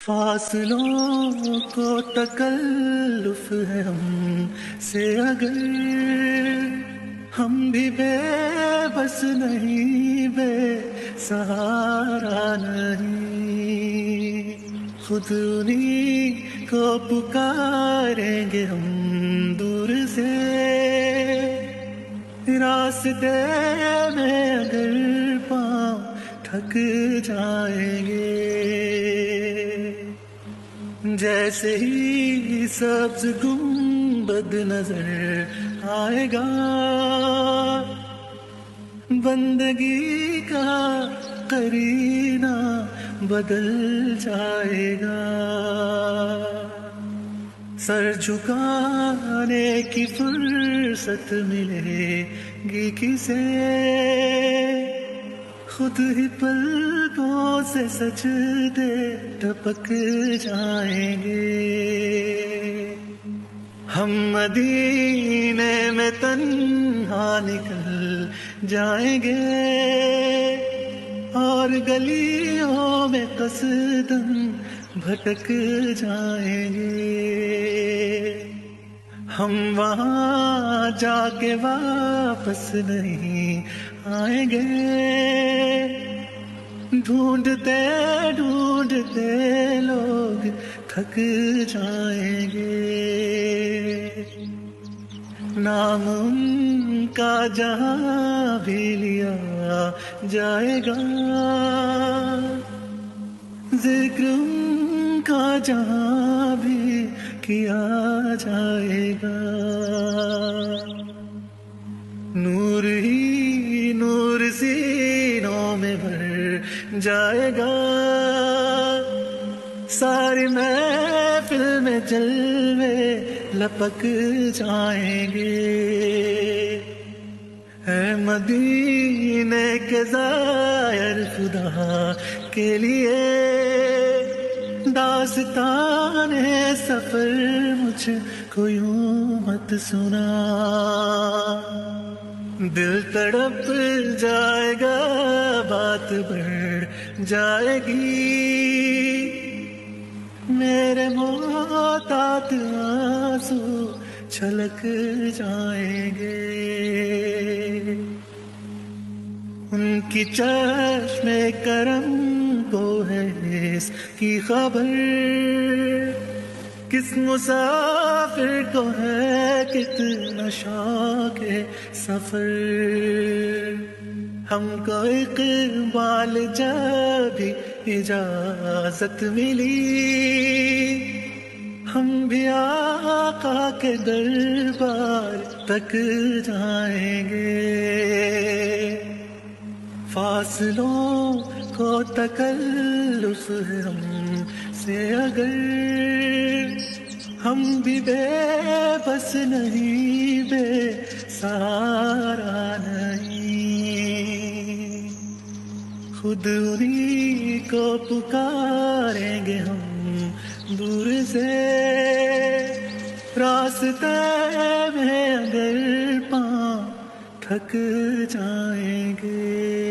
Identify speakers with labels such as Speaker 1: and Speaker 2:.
Speaker 1: فاصلوں کو تکلف ہے ہم سے اگر، ہم بھی بے بس نہیں، بے سہارا نہیں، خود انہی کو پکاریں گے ہم دور سے، راستے میں اگر پاؤں تھک جائیں گے، جیسے ہی سبز گنبد نظر آئے گا، بندگی کا قرینہ بدل جائے گا، سر جھکانے کی فرصت ملے گی کسے، خود ہی پلکوں سے سجدے ٹپک جائیں گے، ہم مدینے میں تنہا نکل جائیں گے، اور گلیوں میں قصداً بھٹک جائیں گے، ہم وہاں جا کے واپس نہیں آئیں گے، ڈھونڈتے ڈھونڈتے لوگ تھک جائیں گے، نام ان کا جہاں بھی لیا جائے گا، ذکر ان کا جہاں بھی کیا جائے گا، نور ہی نور سینوں میں بھر جائے گا، ساری محفل میں جلوے لپک جائیں گے، اے مدینے کے زائر خدا کے لیے داستان سفر مجھ کو یوں مت سنا، دل تڑپ جائے گا، بات بڑھ جائے گی، میرے محتاط آنسو چھلک جائیں گے، ان کی چشم کرم کو ہے اس کی خبر، کس مسافر کو ہے کتنا شوق سفر، ہم کو اقبال جب بھی اجازت ملی، ہم بھی آقا کے دربار تک جائیں گے، فاصلوں کو تکلف ہے ہم سے اگر، ہم بھی بے بس نہیں، بے سہارا نہیں، خود انہی کو پکاریں گے ہم دور سے، راستے میں اگر پاؤں تھک جائیں گے۔